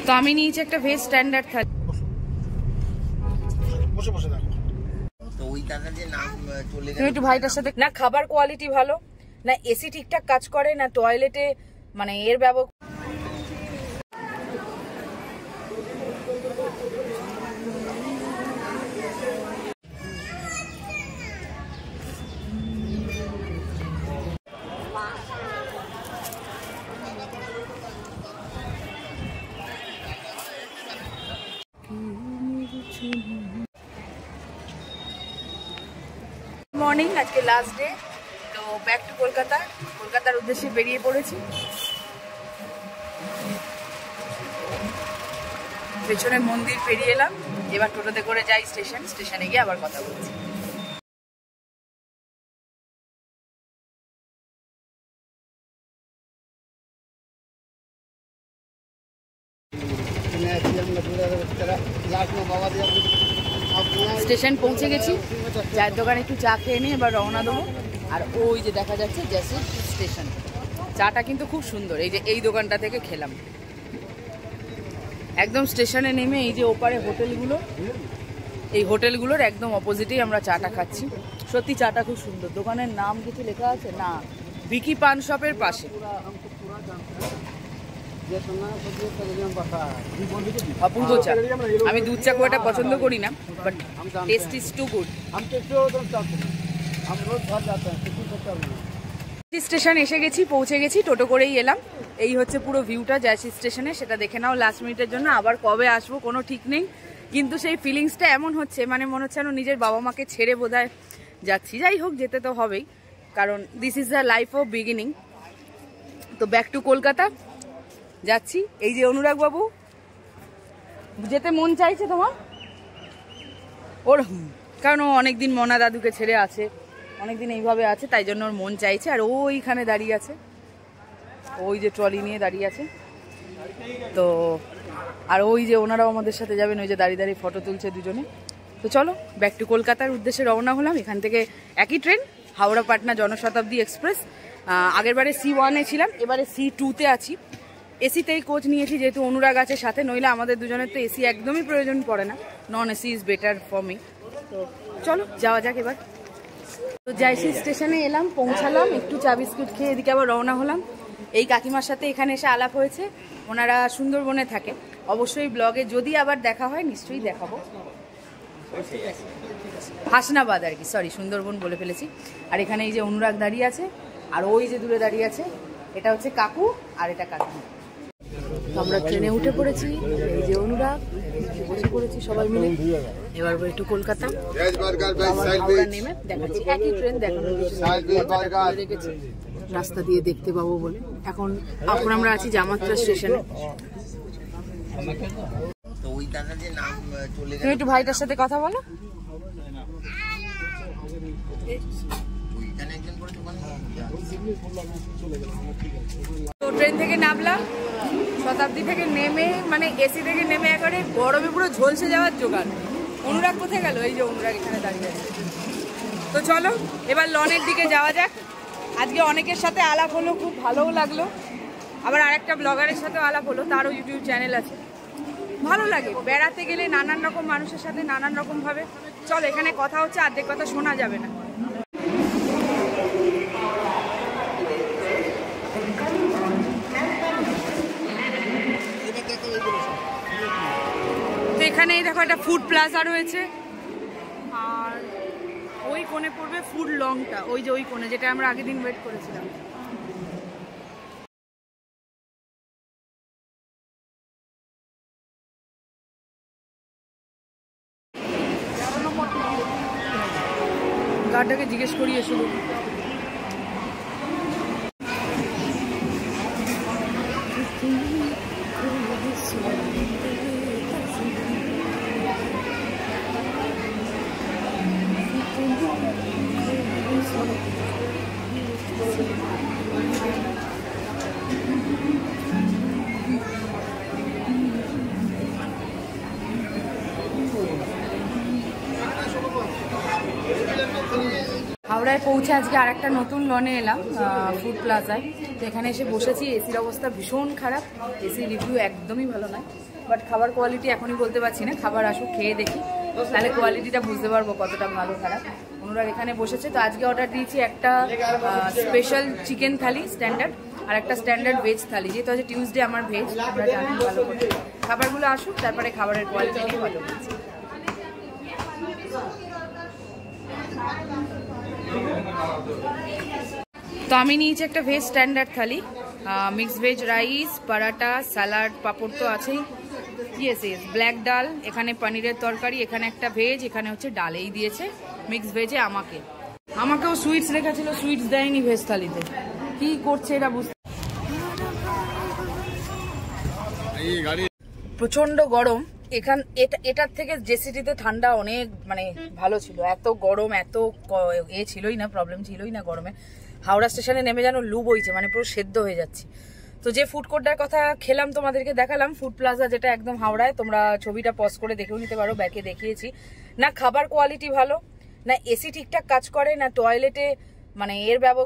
তো আমি নিয়েছি একটা ভেজ স্ট্যান্ডার্ড থালি। তুমি একটু ভাইটার সাথে, না খাবার কোয়ালিটি ভালো, না এসি ঠিকঠাক কাজ করে, না টয়লেটে মানে এর ব্যবহার। মর্নিং, আজকে লাস্ট ডে, তো ব্যাক টু কলকাতার উদ্দেশ্যে বেরিয়ে পড়েছি। পেছনে মন্দির পেরিয়ে এলাম, এবার টোটোতে করে যাই স্টেশনে গিয়ে আবার কথা বলছি। স্টেশন পৌঁছে গেছি, চায়ের দোকানে একটু চা খেয়ে নিয়ে এবার রওনা দেবো। আর ওই যে দেখা যাচ্ছে জ্যাসি স্টেশন, চাটা কিন্তু খুব সুন্দর। এই যে এই দোকানটা থেকে খেলাম, একদম স্টেশনে নেমে এই যে ওপারে হোটেলগুলো, এই হোটেলগুলোর একদম অপোজিটেই আমরা চাটা খাচ্ছি। সত্যি চাটা খুব সুন্দর। দোকানের নাম কিছু লেখা আছে না, ভিকি পান শপের পাশে। অপূর্ব চা। আমি দুধ চা খুব একটা পছন্দ করি না, but taste is too good. Station এসে গেছি, পৌঁছে গেছি, টোটো করেই এলাম। এই হচ্ছে পুরো ভিউটা জ্যাসি স্টেশনে, সেটা দেখে নাও লাস্ট মিনিটের জন্য। আবার কবে আসবো কোনো ঠিক নেই, কিন্তু সেই ফিলিংসটা এমন হচ্ছে, মানে মনে হচ্ছে যেন নিজের বাবা মাকে ছেড়ে বোধহয় যাচ্ছি। যাই হোক, যেতে তো হবেই, কারণ this is the life of beginning. তো ব্যাক টু কলকাতা যাচ্ছি। এই যে অনুরাগ বাবু, যেতে মন চাইছে তোমার? ওর কারণ ও অনেকদিন মনা দাদুকে ছেড়ে আছে, অনেকদিন এইভাবে আছে, তাই জন্য ওর মন চাইছে। আর ওইখানে দাঁড়িয়ে আছে, ওই যে ট্রলি নিয়ে দাঁড়িয়ে আছে। তো আর ওই যে ওনারাও আমাদের সাথে যাবেন, ওই যে দাঁড়িয়ে দাঁড়িয়ে ফটো তুলছে দুজনে। তো চলো ব্যাক টু কলকাতার উদ্দেশ্যে রওনা হলাম। এখান থেকে একই ট্রেন, হাওড়া পাটনা জনশতাব্দী এক্সপ্রেস। আগেরবারে C1-এ ছিলাম, এবারে C2-তে আছি। এসিতেই কোচ নিয়েছি, যেহেতু অনুরাগ আছে সাথে, নইলে আমাদের দুজনের তো এসি একদমই প্রয়োজন পড়ে না। Non AC is better for me. তো চলো যাওয়া যাক এবার। তো জ্যাসি স্টেশনে এলাম, পৌঁছালাম, একটু চা বিস্কুট খেয়ে এদিকে আবার রওনা হলাম। এই কাকিমার সাথে এখানে এসে আলাপ হয়েছে, ওনারা সুন্দরবনে থাকে। অবশ্যই ব্লগে যদি আবার দেখা হয় নিশ্চয়ই দেখাবো। হাসনাবাদ আর কি, সরি সুন্দরবন বলে ফেলেছি। আর এখানে এই যে অনুরাগ দাঁড়িয়ে আছে, আর ওই যে দূরে দাঁড়িয়ে আছে, এটা হচ্ছে কাকু আর এটা কাকিমা। আমরা ট্রেনে উঠে পড়েছি, এই যে অনুরাগ, বসে পড়েছি সবাই মিলে। এবার একটু কলকাতা হাওড়া নেমে দেখাচ্ছি, একই ট্রেন দেখানো রেখেছি রাস্তা দিয়ে দেখতে পাবো বলে। এখন আমরা আছি জামাত্রা স্টেশনে। তুমি একটু ভাইটার সাথে কথা বলো। তো ট্রেন থেকে নামলাম, শতাব্দী থেকে নেমে, মানে এসি থেকে নেমে একবারে গরমে পুরো ঝলসে যাওয়ার জোগাড়। অনুরাগ কোথায় গেল? এই যে অনুরাগ এখানে দাঁড়িয়ে আছে। তো চলো এবার লনের দিকে যাওয়া যাক। আজকে অনেকের সাথে আলাপ হলো, খুব ভালোও লাগলো। আবার আরেকটা ব্লগারের সাথেও আলাপ হলো, তারও ইউটিউব চ্যানেল আছে। ভালো লাগে বেড়াতে গেলে নানান রকম মানুষের সাথে নানান রকম ভাবে। চলো, এখানে কথা হচ্ছে, অর্ধেক কথা শোনা যাবে না। তো এখানেই দেখো একটা ফুড প্লাজা রয়েছে, আর ওই কোণে পড়বে ফুড লংটা, ওই যে ওই কোণে, যেটা আমরা আগের দিন ওয়েট করেছিলাম। গার্ডটাকে জিজ্ঞেস করিয়ে শুধু। হাওড়ায় পৌঁছে আজকে আর একটা নতুন লনে এলাম ফুড প্লাজায়। তো এখানে এসে বসেছি। এসির অবস্থা ভীষণ খারাপ, এসির রিভিউ একদমই ভালো নয়, বাট খাবার কোয়ালিটি এখনই বলতে পারছি না, খাবার আসুক খেয়ে দেখি, তাহলে কোয়ালিটিটা বুঝতে পারবো কতটা ভালো খারাপ। অনুরাগ এখানে বসেছে। তো আজকে অর্ডার দিয়েছি একটা স্পেশাল চিকেন থালি স্ট্যান্ডার্ড, আর একটা স্ট্যান্ডার্ড ভেজ থালি, যেহেতু আজ টিউসডে আমার ভেজ, আমরা জানি ভালো করে। খাবারগুলো আসুক, তারপরে খাবারের কোয়ালিটি নিয়ে ভালো বলছি। তো আমি নিয়েছি একটা ভেজ স্ট্যান্ডার্ড থালি, মিক্স ভেজ রাইস, পরাটা, স্যালাড, পাঁপড় তো আছেই, ইয়েস ইয়েস, ব্ল্যাক ডাল, এখানে পনিরের তরকারি, এখানে একটা ভেজ, এখানে হচ্ছে ডালেই দিয়েছে মিক্স ভেজে। আমাকেও সুইটস রেখেছিল, সুইটস দেয়নি ভেজ থালিতে, কি করছে এরা বুঝতে। প্রচন্ড গরম এটার থেকে জেসিটিতে ঠান্ডা অনেক মানে ভালো ছিল। এত গরম, এত ছিলই না, প্রবলেম ছিলই না গরমে। হাওড়া স্টেশনে নেমে যেন লু বইছে, মানে পুরো সেদ্ধ হয়ে যাচ্ছে। তো যে ফুড কোর্টটার কথা খেলাম তোমাদেরকে দেখালাম, ফুড প্লাজা, যেটা একদম হাওড়ায়, তোমরা ছবিটা পজ করে দেখেও নিতে পারো, ব্যাকে দেখিয়েছি। না খাবার কোয়ালিটি ভালো, না এসি ঠিকঠাক কাজ করে, না টয়লেটে মানে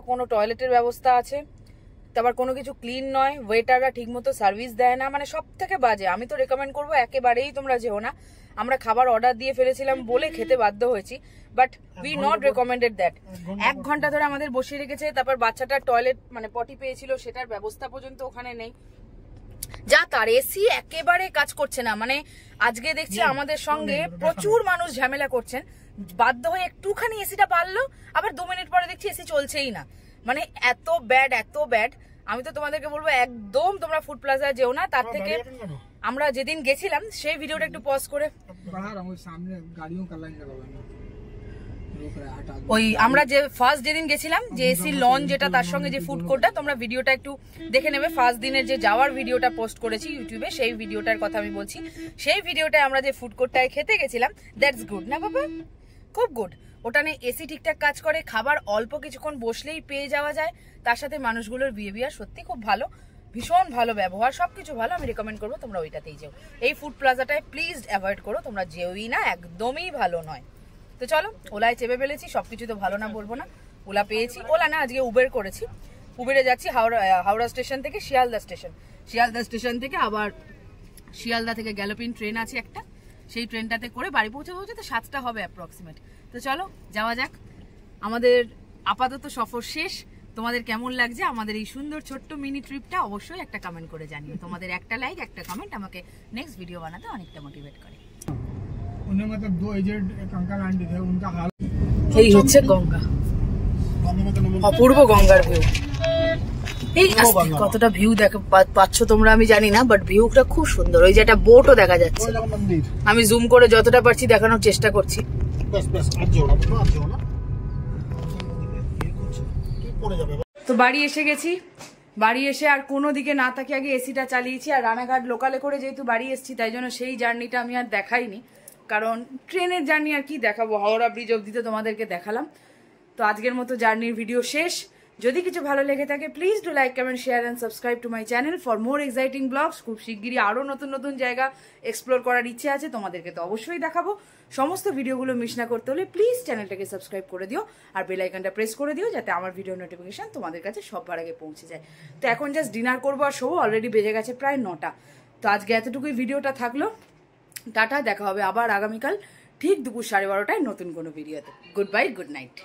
কোনো টয়লেটের ব্যবস্থা আছে, তারপর কোনো কিছু ক্লিন নয়, ওয়েটাররা ঠিক মতো সার্ভিস দেয় না, মানে সব থেকে বাজে। আমি তো রেকমেন্ড করবো একেবারেই তোমরা যেও না। আমরা খাবার অর্ডার দিয়ে ফেলেছিলাম বলে খেতে বাধ্য হয়েছি, but we not recommended that. 1 ঘন্টা ধরে আমাদের বসিয়ে রেখেছে, তারপর বাচ্চাটার টয়লেট মানে পটি পেয়েছিল, সেটার ব্যবস্থা পর্যন্ত ওখানে নেই। যা তার এসি একেবারে কাজ করছে না, মানে আজকে দেখছি আমাদের সঙ্গে প্রচুর মানুষ ঝামেলা করছেন, বাধ্য হয়ে একটুখানি এসিটা পারলো, আবার 2 মিনিট পরে দেখছি এসি চলছেই না, মানে এত ব্যাড। আমি তো তোমাদেরকে বলবো একদম তোমরা ফুড প্লাজা যেও না। তার থেকে আমরা যেদিন গেছিলাম সেই ভিডিওটা একটু পজ করে, ওই আমরা যে ফার্স্ট যেদিন গেছিলাম, যে এসি লন যেটা, তার সঙ্গে যে ফুড কোর্টটা, তোমরা ভিডিওটা একটু দেখে নেবে। ফার্স্ট দিনের যে যাওয়ার ভিডিওটা পোস্ট করেছি ইউটিউবে, সেই ভিডিওটার কথা আমি বলছি। সেই ভিডিওটায় আমরা যে ফুড কোর্টটায় খেতে গেছিলাম, দ্যাটস গুড না বাবা, খুব গুড। ওটানে এসি ঠিকঠাক কাজ করে, খাবার অল্প কিছুক্ষণ বসলেই পেয়ে যাওয়া যায়, তার সাথে মানুষগুলোর বিহেভিয়ার সত্যি খুব ভালো, ভীষণ ভালো ব্যবহার, সবকিছু ভালো। আমি রেকমেন্ড করবো তোমরা ওইটাতেই যেও। এই ফুড প্লাজাটায় প্লিজ অ্যাভয়েড করো, তোমরা যেওই না, একদমই ভালো নয়। তো চলো, ওলায় চেপে ফেলেছি, সবকিছু তো ভালো না বলবো না। ওলা পেয়েছি, ওলা না আজকে উবের করেছি। উবেরে যাচ্ছি হাওড়া স্টেশন থেকে শিয়ালদা স্টেশন থেকে আবার শিয়ালদা থেকে গ্যালোপিন ট্রেন আছে একটা, সেই ট্রেনটাতে করে বাড়ি পৌঁছাতে 7টা হবে অ্যাপ্রক্সিমেট। তো চলো যাওয়া যাক। আমাদের আপাতত সফর শেষ। তোমাদের কেমন লাগছে আমাদের এই সুন্দর ছোট্ট মিনি ট্রিপটা, অবশ্যই একটা কমেন্ট করে জানিও। তোমাদের একটা লাইক, একটা কমেন্ট আমাকে নেক্সট ভিডিও বানাতে অনেকটা মোটিভেট করে। এই হচ্ছে গঙ্গা, অপূর্ব গঙ্গার ভিউ। এই কতটা ভিউ দেখো পাচ্ছ তোমরা আমি জানি না, বাট ভিউটা খুব সুন্দর। ওই যে একটা বোটও দেখা যাচ্ছে, আমি জুম করে যতটা পারছি দেখানোর চেষ্টা করছি। তো বাড়ি এসে গেছি, বাড়ি এসে আর কোনো দিকে না তাকিয়ে আগে এসিটা চালিয়েছি। আর রানাঘাট লোকালে করে যেহেতু বাড়ি এসেছি, তাই জন্য সেই জার্নিটা আমি আর দেখাইনি, কারণ ট্রেনের জার্নি আর কি দেখাবো, হাওড়া ব্রিজ অবধি তো তোমাদেরকে দেখালাম। তো আজকের মতো জার্নির ভিডিও শেষ। যদি কিছু ভালো লেগে থাকে please do like, comment, share and subscribe to my channel for more exciting blogs. খুব শিগগিরই আরও নতুন জায়গা এক্সপ্লোর করার ইচ্ছে আছে, তোমাদেরকে তো অবশ্যই দেখাবো। সমস্ত ভিডিওগুলো মিস না করতে হলে প্লিজ চ্যানেলটাকে সাবস্ক্রাইব করে দিও, আর বেল আইকনটা প্রেস করে দিও, যাতে আমার ভিডিও নোটিফিকেশন তোমাদের কাছে সবার আগে পৌঁছে যায়। তো এখন জাস্ট ডিনার করবো আর শোবো, অলরেডি বেজে গেছে প্রায় 9টা। তো আজকে এতটুকুই ভিডিওটা থাকলো, টাটা, দেখা হবে আবার আগামীকাল ঠিক দুপুর 12:30টায় নতুন কোনো ভিডিওতে। Good bye, good night.